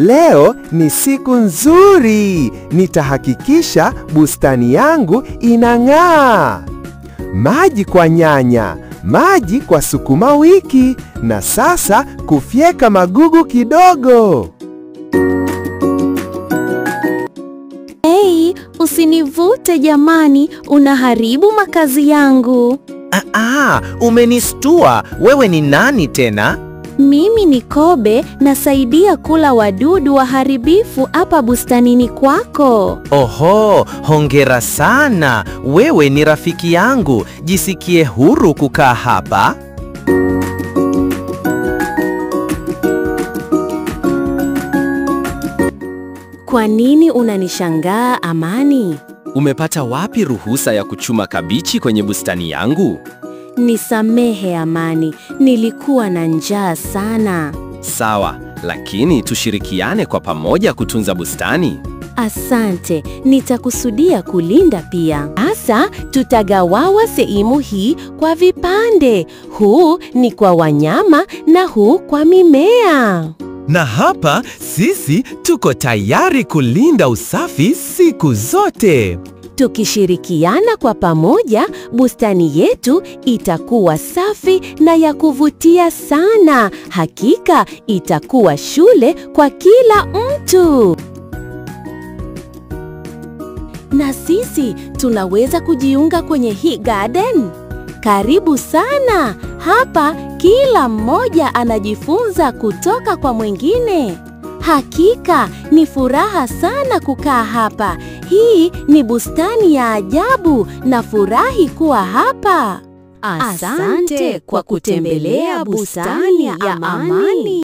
Leo ni siku nzuri. Nitahakikisha bustani yangu inang'aa. Maji kwa nyanya, maji kwa sukuma wiki, na sasa kufyeka magugu kidogo. Hey, usinivute jamani, unaharibu makazi yangu. Umenistua. Wewe ni nani tena? Mimi ni kobe, nasaidia kula wadudu waharibifu hapa bustanini kwako. Oho, hongera sana. Wewe ni rafiki yangu. Jisikie huru kukaa hapa. Kwa nini unanishangaa, Amani? Umepata wapi ruhusa ya kuchuma kabichi kwenye bustani yangu? Nisamehe Amani, nilikuwa na njaa sana. Sawa, lakini tushirikiane kwa pamoja kutunza bustani. Asante, nitakusudia kulinda pia. Sasa tutagawawa sehemu hii kwa vipande. Huu ni kwa wanyama na huu kwa mimea. Na hapa sisi tuko tayari kulinda usafi siku zote. Tukishirikiana kwa pamoja, bustani yetu itakuwa safi na ya kuvutia sana. Hakika itakuwa shule kwa kila mtu. Na sisi tunaweza kujiunga kwenye hii garden? Karibu sana. Hapa kila mmoja anajifunza kutoka kwa mwingine. Hakika ni furaha sana kukaa hapa. Hii ni bustani ya ajabu na furahi kuwa hapa. Asante kwa kutembelea bustani ya Amani.